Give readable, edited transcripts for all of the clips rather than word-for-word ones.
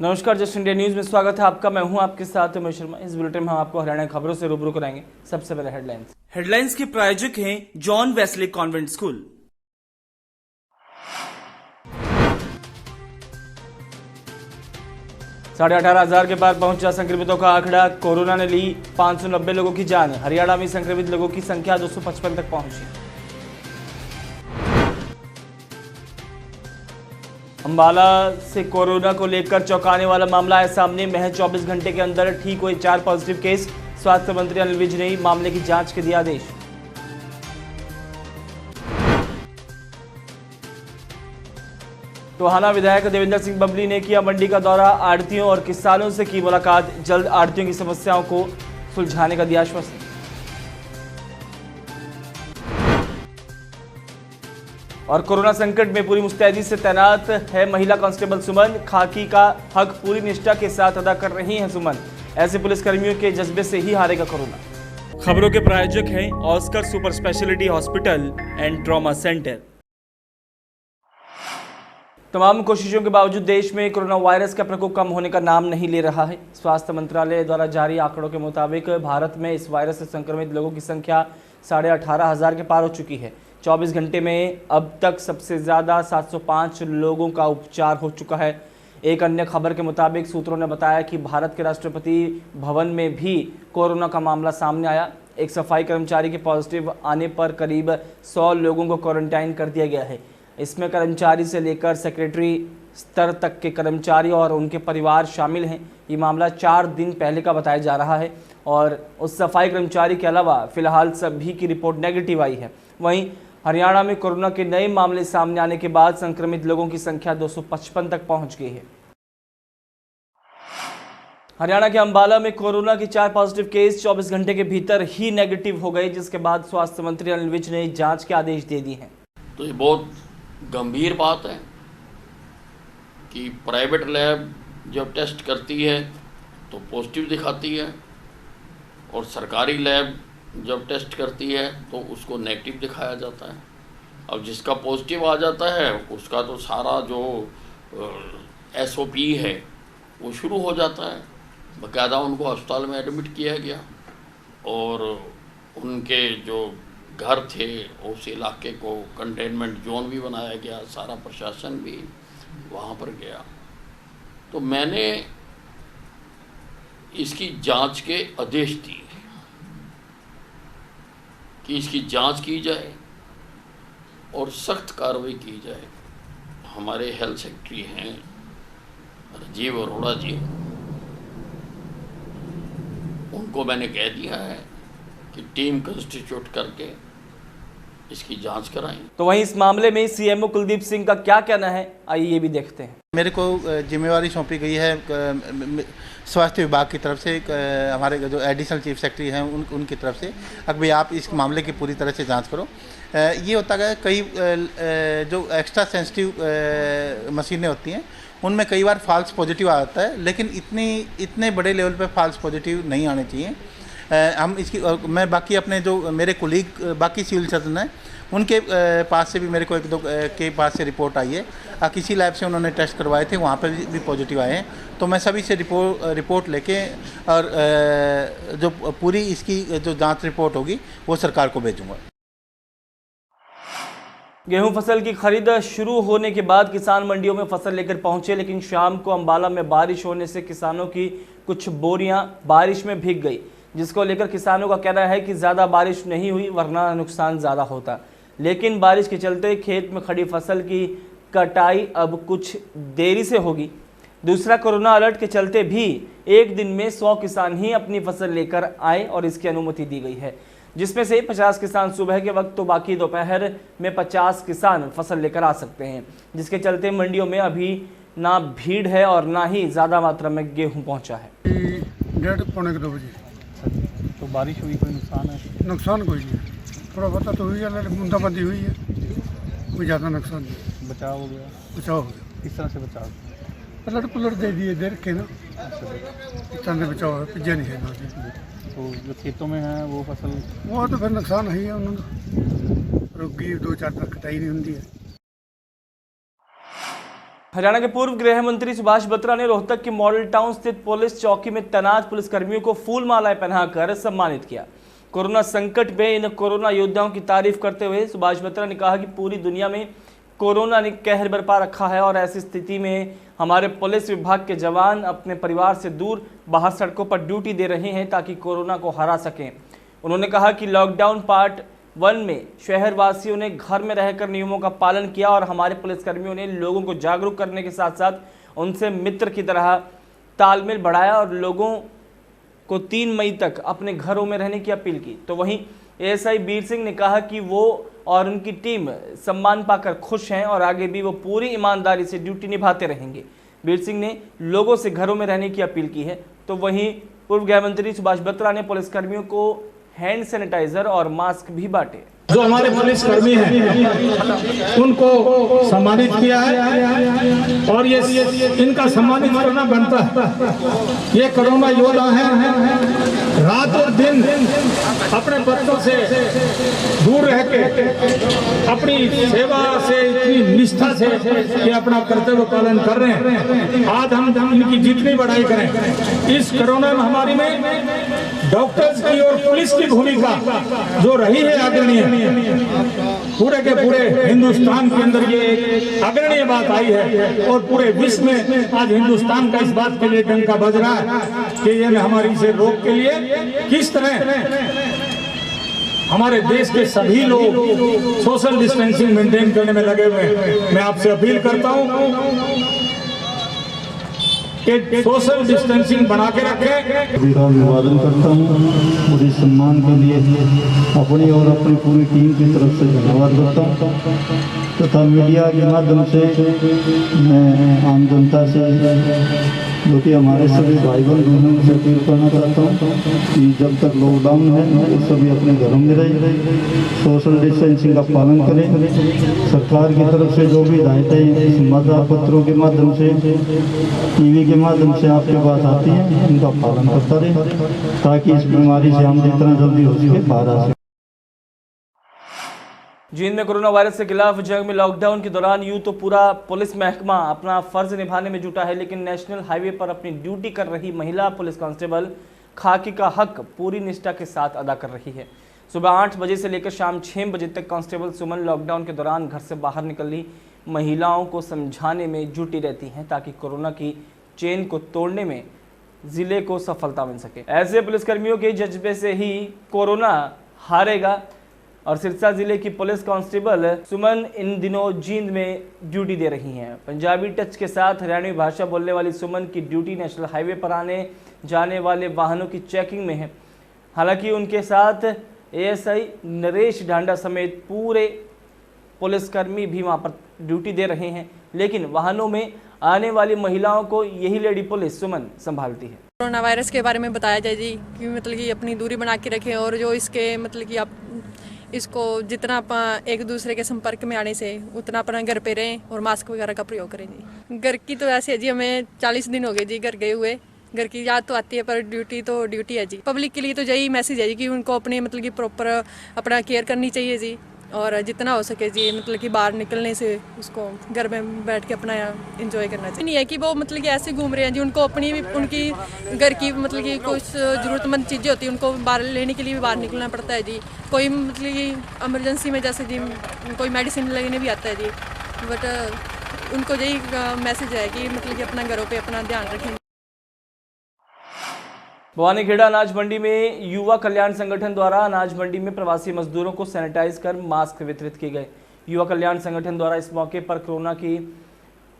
नमस्कार, just India news में स्वागत है आपका। मैं हूं आपके साथ महेश शर्मा। इस बुलेटिन में हम आपको हरियाणा खबरों से रूबरू कराएंगे। सबसे पहले हेडलाइंस के प्रायोजक हैं जॉन वेस्ले कॉन्वेंट स्कूल। साढ़े 18,000 के पार पहुंचा संक्रमितों का आंकड़ा। कोरोना ने ली 590 लोगों की जान। हरियाणा में संक्रमित लोगों की संख्या 255 तक पहुंची। अंबाला से कोरोना को लेकर चौंकाने वाला मामला है सामने। महज 24 घंटे के अंदर ठीक हुए 4 पॉजिटिव केस। स्वास्थ्य मंत्री अनिल विज ने मामले की जांच के दिया आदेश। टोहाना विधायक देवेंद्र सिंह बबली ने किया मंडी का दौरा। आढ़तियों और किसानों से की मुलाकात। जल्द आढ़तियों की समस्याओं को सुलझाने का दिया आश्वासन। और कोरोना संकट में पूरी मुस्तैदी से तैनात है महिला कांस्टेबल सुमन। खाकी का हक पूरी निष्ठा के साथ अदा कर रही हैं सुमन। ऐसे पुलिसकर्मियों के जज्बे से ही हारेगा कोरोना। खबरों के प्रायोजक हैं Oscar super speciality hospital and trauma centre. तमाम कोशिशों के बावजूद देश में कोरोना वायरस का प्रकोप कम होने का नाम नहीं ले रहा है। स्वास्थ्य मंत्रालय द्वारा जारी आंकड़ों के मुताबिक भारत में इस वायरस से संक्रमित लोगों की संख्या 18,500 के पार हो चुकी है। 24 घंटे में अब तक सबसे ज़्यादा 705 लोगों का उपचार हो चुका है। एक अन्य खबर के मुताबिक सूत्रों ने बताया कि भारत के राष्ट्रपति भवन में भी कोरोना का मामला सामने आया। एक सफाई कर्मचारी के पॉजिटिव आने पर करीब 100 लोगों को क्वारंटाइन कर दिया गया है। इसमें कर्मचारी से लेकर सेक्रेटरी स्तर तक के कर्मचारी और उनके परिवार शामिल हैं। ये मामला 4 दिन पहले का बताया जा रहा है और उस सफाई कर्मचारी के अलावा फिलहाल सभी की रिपोर्ट नेगेटिव आई है। वहीं हरियाणा में कोरोना के नए मामले सामने आने के बाद संक्रमित लोगों की संख्या 255 तक पहुंच गई है। हरियाणा के अंबाला में कोरोना के 4 पॉजिटिव केस 24 घंटे के भीतर ही नेगेटिव हो गए, जिसके बाद स्वास्थ्य मंत्री अनिल विज ने जांच के आदेश दे दिए हैं। तो ये बहुत गंभीर बात है कि प्राइवेट लैब जब टेस्ट करती है तो पॉजिटिव दिखाती है और सरकारी लैब जब टेस्ट करती है तो उसको नेगेटिव दिखाया जाता है। अब जिसका पॉजिटिव आ जाता है उसका तो सारा जो SOP है वो शुरू हो जाता है। बाकायदा उनको अस्पताल में एडमिट किया गया और उनके जो घर थे उस इलाके को कंटेनमेंट जोन भी बनाया गया। सारा प्रशासन भी वहाँ पर गया। तो मैंने इसकी जांच के आदेश दिए कि इसकी जांच की जाए और सख्त कार्रवाई की जाए। हमारे हेल्थ सेक्रेटरी हैं राजीव अरोड़ा जी, उनको मैंने कह दिया है कि टीम कंस्टिट्यूट करके इसकी जांच कराएं। तो वहीं इस मामले में CMO कुलदीप सिंह का क्या कहना है, आइए ये भी देखते हैं। मेरे को जिम्मेवारी सौंपी गई है स्वास्थ्य विभाग की तरफ से, हमारे जो एडिशनल चीफ सेक्रेटरी हैं उनकी तरफ से, अब भाई आप इस मामले की पूरी तरह से जांच करो। ये होता है कई जो एक्स्ट्रा सेंसिटिव मशीनें होती हैं उनमें कई बार फॉल्स पॉजिटिव आ जाता है, लेकिन इतने बड़े लेवल पे फॉल्स पॉजिटिव नहीं आने चाहिए। हम इसकी मैं बाकी अपने जो मेरे कोलीग बाकी सिविल सर्जन हैं उनके पास से भी मेरे को 1-2 के पास से रिपोर्ट आई है। किसी लैब से उन्होंने टेस्ट करवाए थे, वहाँ पर भी पॉजिटिव आए हैं। तो मैं सभी से रिपोर्ट लेके और जो पूरी इसकी जो जांच रिपोर्ट होगी वो सरकार को भेजूँगा। गेहूं फसल की खरीद शुरू होने के बाद किसान मंडियों में फसल लेकर पहुंचे, लेकिन शाम को अंबाला में बारिश होने से किसानों की कुछ बोरियां बारिश में भीग गई, जिसको लेकर किसानों का कहना है कि ज़्यादा बारिश नहीं हुई वरना नुकसान ज़्यादा होता। लेकिन बारिश के चलते खेत में खड़ी फसल की कटाई अब कुछ देरी से होगी। दूसरा, कोरोना अलर्ट के चलते भी एक दिन में 100 किसान ही अपनी फसल लेकर आए और इसकी अनुमति दी गई है, जिसमें से 50 किसान सुबह के वक्त तो बाकी दोपहर में 50 किसान फसल लेकर आ सकते हैं, जिसके चलते मंडियों में अभी ना भीड़ है और ना ही ज़्यादा मात्रा में गेहूं पहुंचा है। 1:30-2 बजे तो बारिश हुई, कोई नुकसान है? नुकसान कोई नहीं है, थोड़ा बहुत तो हुई है, बूंदाबांदी हुई है, कोई ज़्यादा नुकसान नहीं। बचाव हो गया? बचाव हो गया। किस तरह से बचाव? पलट दे दिए, दे रखे ना, इस तरह से बचाव है, पिज्जा नहीं है ना। तो जो खेतों में है वो फसल वो तो फिर नुकसान है ही है, उन्होंने रुक गई 2-4 दिन कटाई नहीं होती है। हरियाणा के पूर्व गृह मंत्री सुभाष बत्रा ने रोहतक के मॉडल टाउन स्थित पुलिस चौकी में तैनात पुलिसकर्मियों को फूल मालाएं पहनाकर सम्मानित किया। कोरोना संकट में इन कोरोना योद्धाओं की तारीफ करते हुए सुभाष बत्रा ने कहा कि पूरी दुनिया में कोरोना ने कहर बरपा रखा है और ऐसी स्थिति में हमारे पुलिस विभाग के जवान अपने परिवार से दूर बाहर सड़कों पर ड्यूटी दे रहे हैं ताकि कोरोना को हरा सकें। उन्होंने कहा कि लॉकडाउन पार्ट 1 में शहरवासियों ने घर में रहकर नियमों का पालन किया और हमारे पुलिसकर्मियों ने लोगों को जागरूक करने के साथ साथ उनसे मित्र की तरह तालमेल बढ़ाया और लोगों को 3 मई तक अपने घरों में रहने की अपील की। तो वहीं एएसआई बीर सिंह ने कहा कि वो और उनकी टीम सम्मान पाकर खुश हैं और आगे भी वो पूरी ईमानदारी से ड्यूटी निभाते रहेंगे। बीर सिंह ने लोगों से घरों में रहने की अपील की है। तो वहीं पूर्व गृह मंत्री सुभाष बत्रा ने पुलिसकर्मियों को हैंड सैनिटाइजर और मास्क भी बांटे। जो हमारे पुलिसकर्मी हैं उनको सम्मानित किया है और ये इनका सम्मानित करना बनता है। ये कोरोना योद्धा हैं, रात और दिन अपने बच्चों से दूर रह के अपनी सेवा से इतनी निष्ठा से ये अपना कर्तव्य पालन कर रहे हैं। आज हम इनकी जितनी बड़ाई करें, इस कोरोना महामारी में डॉक्टर्स की और पुलिस की भूमिका जो रही है अग्रणीय, पूरे के पूरे हिंदुस्तान के अंदर ये एक अग्रणीय बात आई है और पूरे विश्व में आज हिंदुस्तान का इस बात के लिए डंका बज रहा है कि ये हमारी से रोक के लिए किस तरह हमारे देश के सभी लोग सोशल डिस्टेंसिंग मेंटेन करने में लगे हुए हैं। मैं आपसे अपील करता हूं कि सोशल डिस्टेंसिंग बना के रखें। अभिवादन करता हूँ और इस सम्मान के लिए अपनी और अपनी पूरी टीम की तरफ से धन्यवाद करता हूँ तथा मीडिया के माध्यम से मैं आम जनता से जो कि हमारे सभी भाई बंधु हैं उनसे अपील करना चाहता हूँ कि जब तक लॉकडाउन है वो सभी अपने घरों में रहे, सोशल डिस्टेंसिंग का पालन करें। सरकार की तरफ से जो भी हिदायतें समाचार पत्रों के माध्यम से, टीवी के माध्यम से आपके पास आती हैं, उनका पालन करता रहे ताकि इस बीमारी से हम जितना जल्दी हो सके बाहर आ सकें। जींद में कोरोना वायरस के खिलाफ जंग में लॉकडाउन के दौरान यूं तो पूरा पुलिस महकमा अपना फर्ज निभाने में जुटा है, लेकिन नेशनल हाईवे पर अपनी ड्यूटी कर रही महिला पुलिस कांस्टेबल खाकी का हक पूरी निष्ठा के साथ अदा कर रही है। सुबह 8 बजे से लेकर शाम 6 बजे तक कांस्टेबल सुमन लॉकडाउन के दौरान घर से बाहर निकली महिलाओं को समझाने में जुटी रहती हैं ताकि कोरोना की चेन को तोड़ने में जिले को सफलता मिल सके। ऐसे पुलिसकर्मियों के जज्बे से ही कोरोना हारेगा और सिरसा जिले की पुलिस कांस्टेबल सुमन इन दिनों जींद में ड्यूटी दे रही हैं। पंजाबी टच के साथ हरियाणवी भाषा बोलने वाली सुमन की ड्यूटी नेशनल हाईवे पर आने जाने वाले वाहनों की चेकिंग में है। हालांकि उनके साथ एएसआई नरेश ढांडा समेत पूरे पुलिसकर्मी भी वहां पर ड्यूटी दे रहे हैं, लेकिन वाहनों में आने वाली महिलाओं को यही लेडी पुलिस सुमन संभालती है। कोरोना वायरस के बारे में बताया जाए जी कि मतलब कि अपनी दूरी बना के रखें और जो इसके मतलब कि आप इसको जितना आप एक दूसरे के संपर्क में आने से उतना अपना घर पे रहें और मास्क वगैरह का प्रयोग करें जी। घर की तो ऐसे है जी, हमें 40 दिन हो गए जी घर गए हुए। घर की याद तो आती है पर ड्यूटी तो ड्यूटी है जी। पब्लिक के लिए तो यही मैसेज है जी कि उनको अपने मतलब कि प्रॉपर अपना केयर करनी चाहिए जी और जितना हो सके जी मतलब कि बाहर निकलने से उसको घर में बैठ के अपना एंजॉय करना चाहिए। नहीं है कि वो मतलब कि ऐसे घूम रहे हैं जी, उनको अपनी उनकी घर की मतलब कि कुछ ज़रूरतमंद चीज़ें होती हैं उनको बाहर लेने के लिए भी बाहर निकलना पड़ता है जी। कोई मतलब कि इमरजेंसी में जैसे जी कोई मेडिसिन लेने भी आता है जी, बट उनको यही मैसेज है कि मतलब कि अपना घरों पर अपना ध्यान रखें। भवानीखेड़ा अनाज मंडी में युवा कल्याण संगठन द्वारा अनाज मंडी में प्रवासी मजदूरों को सैनिटाइज कर मास्क वितरित किए गए। युवा कल्याण संगठन द्वारा इस मौके पर कोरोना की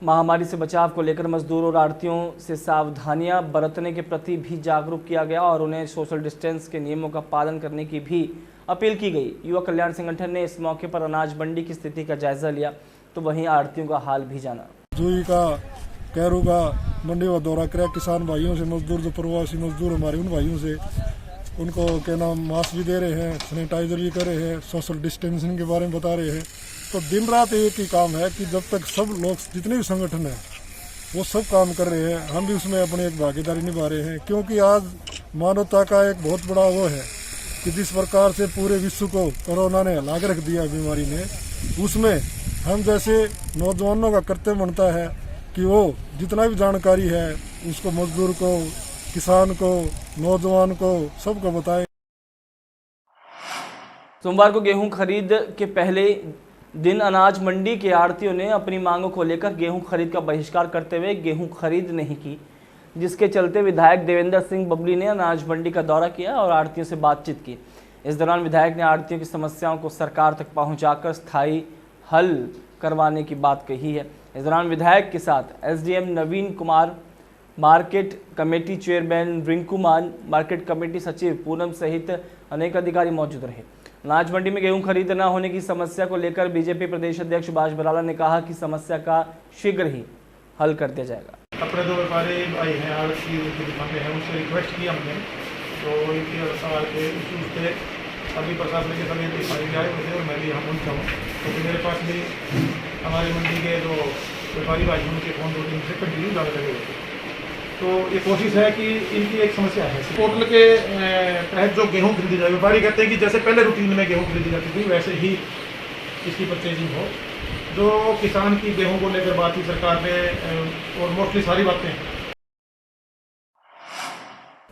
महामारी से बचाव को लेकर मजदूरों और आढ़तियों से सावधानियां बरतने के प्रति भी जागरूक किया गया और उन्हें सोशल डिस्टेंस के नियमों का पालन करने की भी अपील की गई। युवा कल्याण संगठन ने इस मौके पर अनाज मंडी की स्थिति का जायजा लिया तो वहीं आढ़तियों का हाल भी जाना। जुई का कैरू का मंडी का दौरा कराया, किसान भाइयों से, मजदूर जो प्रवासी मजदूर हमारे उन भाइयों से, उनको क्या नाम मास्क भी दे रहे हैं, सैनिटाइजर भी कर रहे हैं, सोशल डिस्टेंसिंग के बारे में बता रहे हैं। तो दिन रात एक ही काम है कि जब तक सब लोग जितने भी संगठन हैं वो सब काम कर रहे हैं, हम भी उसमें अपनी एक भागीदारी निभा रहे हैं। क्योंकि आज मानवता का एक बहुत बड़ा वो है कि जिस प्रकार से पूरे विश्व को कोरोना ने हिला के रख दिया बीमारी ने, उसमें हम जैसे नौजवानों का कर्तव्य बनता है कि वो जितना भी जानकारी है उसको मजदूर को, किसान को, नौजवान को, सबको बताए। सोमवार को गेहूं खरीद के पहले दिन अनाज मंडी के आड़तियों ने अपनी मांगों को लेकर गेहूं खरीद का बहिष्कार करते हुए गेहूं खरीद नहीं की, जिसके चलते विधायक देवेंद्र सिंह बबली ने अनाज मंडी का दौरा किया और आड़तियों से बातचीत की। इस दौरान विधायक ने आड़तियों की समस्याओं को सरकार तक पहुंचाकर स्थायी हल करवाने की बात कही है। इस दौरान विधायक के साथ SDM Naveen Kumar, market committee chairman Rinku Maan, market committee सचिव पूनम सहित अनेक अधिकारी मौजूद रहे। अनाज मंडी में गेहूं खरीद न होने की समस्या को लेकर बीजेपी प्रदेश अध्यक्ष सुभाष बराला ने कहा कि समस्या का शीघ्र ही हल कर दिया जाएगा। अपने दो व्यापारी भाई हैं, आड़ती की दुकान है, उनसे रिक्वेस्ट की हमने, तो इनके सवाल के इशूज़ थे। अभी प्रशासन के सभी अधिकारी आए थे और मैं भी यहाँ पहुँचा हूँ, क्योंकि मेरे पास भी हमारी मंडी के जो व्यापारी भाई हैं उनके फ़ोन 2-3 से कंटिन्यू जाने लगे हुए थे। तो ये कोशिश है कि इनकी एक समस्या है, पोर्टल के तहत जो गेहूँ खरीदी जाए, व्यापारी कहते हैं कि जैसे पहले रूटीन में गेहूँ खरीदी जाती थी वैसे ही इसकी परचेजिंग हो। जो किसान की गेहूँ को लेकर बात की सरकार ने, और मोस्टली सारी बातें।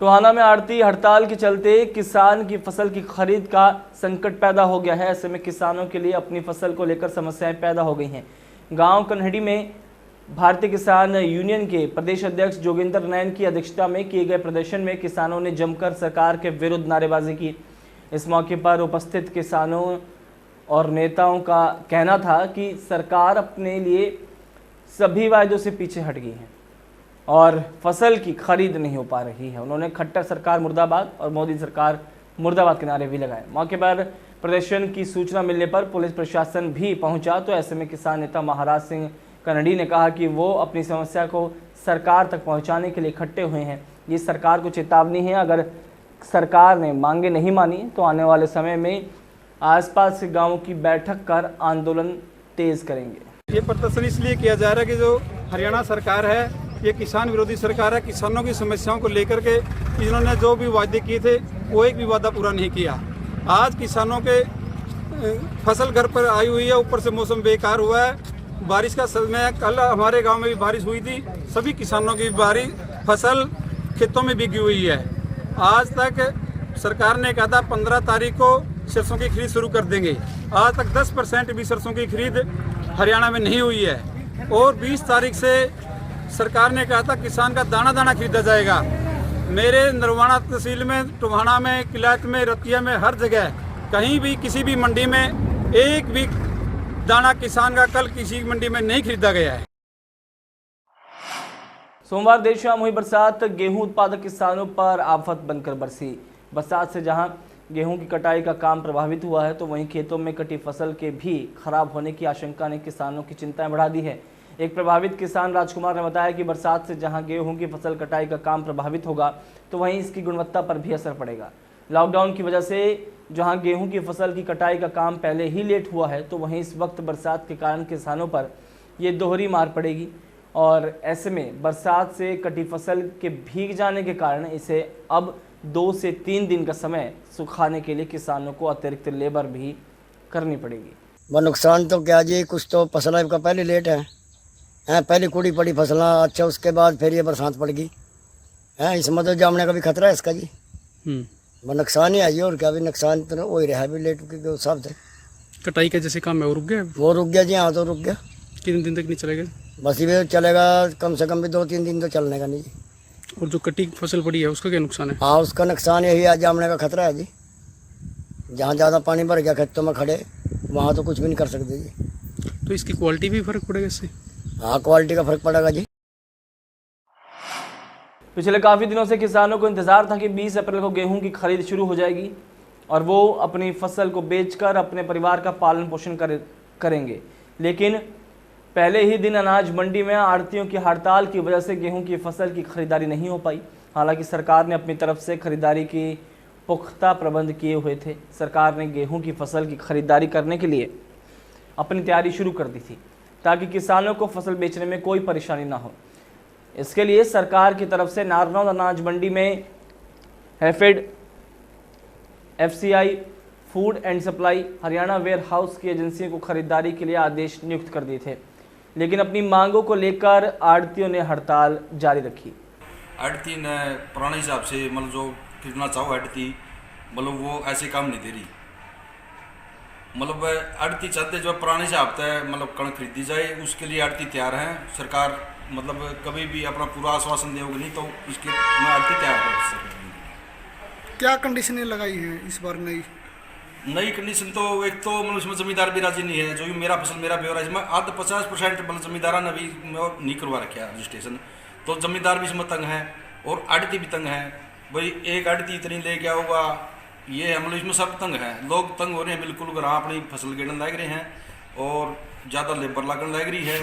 टोहाना में आड़ती हड़ताल के चलते किसान की फसल की खरीद का संकट पैदा हो गया है। ऐसे में किसानों के लिए अपनी फसल को लेकर समस्याएं पैदा हो गई हैं। गांव कन्हड़ी में भारतीय किसान यूनियन के प्रदेश अध्यक्ष जोगिंदर नैन की अध्यक्षता में किए गए प्रदर्शन में किसानों ने जमकर सरकार के विरुद्ध नारेबाजी की। इस मौके पर उपस्थित किसानों और नेताओं का कहना था कि सरकार अपने लिए सभी वायदों से पीछे हट गई है और फसल की खरीद नहीं हो पा रही है। उन्होंने खट्टर सरकार मुर्दाबाद और मोदी सरकार मुर्दाबाद के नारे भी लगाए। मौके पर प्रदर्शन की सूचना मिलने पर पुलिस प्रशासन भी पहुंचा, तो ऐसे में किसान नेता महाराज सिंह कन्हड़ी ने कहा कि वो अपनी समस्या को सरकार तक पहुंचाने के लिए इकट्ठे हुए हैं। ये सरकार को चेतावनी है, अगर सरकार ने मांगे नहीं मानी तो आने वाले समय में आसपास के गांवों की बैठक कर आंदोलन तेज करेंगे। ये प्रदर्शन इसलिए किया जा रहा है कि जो हरियाणा सरकार है ये किसान विरोधी सरकार है। किसानों की समस्याओं को लेकर के इन्होंने जो भी वादे किए थे वो एक भी वादा पूरा नहीं किया। आज किसानों के फसल घर पर आई हुई है, ऊपर से मौसम बेकार हुआ है, बारिश का समय। कल हमारे गांव में भी बारिश हुई थी, सभी किसानों की फसल खेतों में बिकी हुई है। आज तक सरकार ने कहा था 15 तारीख को सरसों की खरीद शुरू कर देंगे, आज तक 10% भी सरसों की खरीद हरियाणा में नहीं हुई है। और 20 तारीख से सरकार ने कहा था किसान का दाना दाना खरीदा जाएगा। मेरे नरवाना तहसील में, टोहाना में, किलायत में, रतिया में, हर जगह कहीं भी किसी भी मंडी में एक भी दाना किसान का कल किसी मंडी में नहीं खरीदा गया है। सोमवार देर शाम हुई बरसात गेहूं उत्पादक किसानों पर आफत बनकर बरसी। बरसात से जहां गेहूं की कटाई का काम प्रभावित हुआ है, तो वहीं खेतों में कटी फसल के भी खराब होने की आशंका ने किसानों की चिंताएं बढ़ा दी है। एक प्रभावित किसान राजकुमार ने बताया कि बरसात से जहां गेहूं की फसल कटाई का काम प्रभावित होगा, तो वहीं इसकी गुणवत्ता पर भी असर पड़ेगा। लॉकडाउन की वजह से जहां गेहूं की फसल की कटाई का काम पहले ही लेट हुआ है, तो वहीं इस वक्त बरसात के कारण किसानों पर ये दोहरी मार पड़ेगी और ऐसे में बरसात से कटी फसल के भीग जाने के कारण इसे अब 2 से 3 दिन का समय सुखाने के लिए किसानों को अतिरिक्त लेबर भी करनी पड़ेगी। वह नुकसान तो क्या जी, कुछ तो फसल का पहले लेट है, पहले कुड़ी पड़ी फसल, अच्छा उसके बाद फिर ये बरसात पड़ गई है, इसमें तो जामने का भी खतरा है इसका जी। वह नुकसान ही है जी, और क्या भी नुकसान तो हो ही रहा है भी लेट के हिसाब से। कटाई का जैसे काम है वो रुक गया? वो रुक गया जी, हाँ तो रुक गया। कितने दिन तक नहीं चलेगा? बस ये चलेगा कम से कम भी 2-3 दिन तो चलने का नहीं जी। और जो कटी फसल पड़ी है उसका क्या नुकसान है? हाँ उसका नुकसान यही है, जामने का खतरा है जी। जहाँ ज़्यादा पानी भर गया खेतों में खड़े, वहाँ तो कुछ भी नहीं कर सकते जी। तो इसकी क्वालिटी भी फर्क पड़ेगा इससे? हाँ क्वालिटी का फर्क पड़ेगा जी। पिछले काफ़ी दिनों से किसानों को इंतजार था कि 20 अप्रैल को गेहूं की खरीद शुरू हो जाएगी और वो अपनी फसल को बेचकर अपने परिवार का पालन पोषण करेंगे, लेकिन पहले ही दिन अनाज मंडी में आड़तियों की हड़ताल की वजह से गेहूं की फसल की खरीदारी नहीं हो पाई। हालांकि सरकार ने अपनी तरफ से खरीदारी की पुख्ता प्रबंध किए हुए थे। सरकार ने गेहूं की फसल की खरीदारी करने के लिए अपनी तैयारी शुरू कर दी थी ताकि किसानों को फसल बेचने में कोई परेशानी ना हो। इसके लिए सरकार की तरफ से नारनौल अनाज मंडी में HAFED, FCI, food and supply, Haryana warehouse की एजेंसियों को खरीदारी के लिए आदेश नियुक्त कर दिए थे। लेकिन अपनी मांगों को लेकर आड़तियों ने हड़ताल जारी रखी। आड़ती ने पुराने हिसाब से मतलब जो खरीदना चाहो आड़ती मतलब वो ऐसे काम नहीं दे रही। मतलब आड़ती चाहते जो पुराने हिसाब से मतलब कणक खरीदी जाए उसके लिए आड़ती तैयार हैं। सरकार मतलब कभी भी अपना पूरा आश्वासन देगी नहीं तो इसके मैं आड़ती तैयार कर सकूँगी। क्या कंडीशनें लगाई हैं इस बार नई कंडीशन तो एक तो मतलब इसमें जमींदार भी राजी नहीं है। जो मेरा फसल मेरा ब्यौरा इसमें आध 50% मतलब जमींदारा ने भी नहीं करवा रखा रजिस्ट्रेशन, तो जमींदार भी इसमें तंग है और आड़ती भी तंग है। भाई एक आड़ती इतनी ले क्या होगा ये मतलब इसमें सब तंग है। लोग तंग हो रहे हैं बिल्कुल। अगर अपनी फसल गिरने लग रहे हैं और ज़्यादा लेबर लगने लग रही है,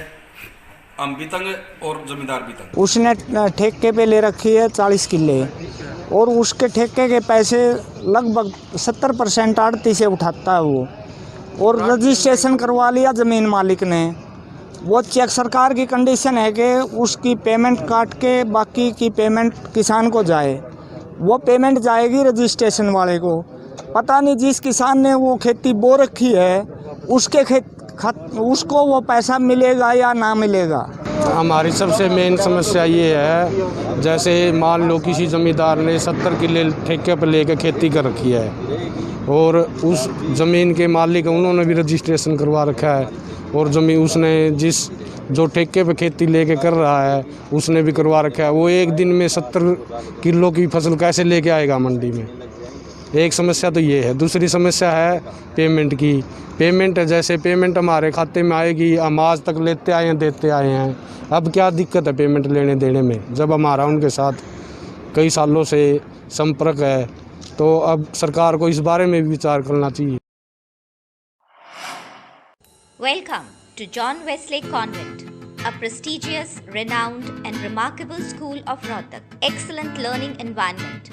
हम भी तंग और जमींदार भी तंग। उसने ठेके पे ले रखी है 40 किले और उसके ठेके के पैसे लगभग 70% आड़ती से उठाता है वो, और रजिस्ट्रेशन करवा लिया ज़मीन मालिक ने। वो चेक सरकार की कंडीशन है कि उसकी पेमेंट काट के बाकी की पेमेंट किसान को जाए। वो पेमेंट जाएगी रजिस्ट्रेशन वाले को। पता नहीं जिस किसान ने वो खेती बो रखी है उसके उसको वो पैसा मिलेगा या ना मिलेगा। हमारी सबसे मेन समस्या ये है, जैसे मान लो किसी ज़मींदार ने 70 किले ठेके पर लेकर खेती कर रखी है और उस ज़मीन के मालिक उन्होंने भी रजिस्ट्रेशन करवा रखा है और ज़मीन उसने जो ठेके पे खेती लेके कर रहा है उसने भी करवा रखा है। वो एक दिन में 70 किलो की फसल कैसे लेके आएगा मंडी में? एक समस्या तो ये है। दूसरी समस्या है पेमेंट की। पेमेंट जैसे पेमेंट हमारे खाते में आएगी, हम आज तक लेते आए हैं देते आए हैं, अब क्या दिक्कत है पेमेंट लेने देने में? जब हमारा उनके साथ कई सालों से संपर्क है तो अब सरकार को इस बारे में भी विचार करना चाहिए। Welcome to John Wesley Convent, a prestigious, renowned and remarkable school of Rohtak. Excellent learning environment,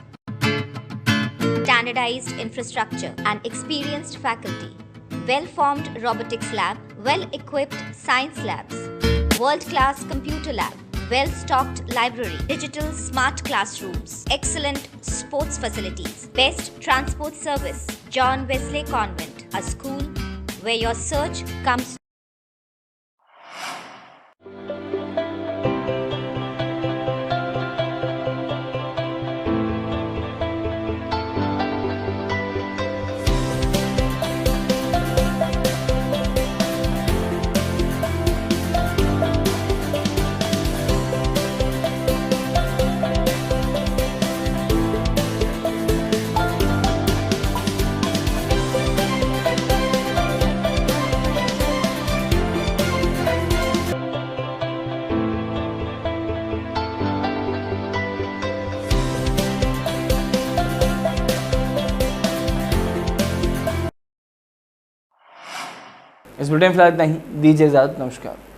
standardized infrastructure and experienced faculty, well-formed robotics lab, well-equipped science labs, world-class computer lab, well-stocked library, digital smart classrooms, excellent sports facilities, best transport service. John Wesley Convent, a school where your search comes. इस bulletin में फिलहाल इतना ही। दीजिए इजाज़त। नमस्कार।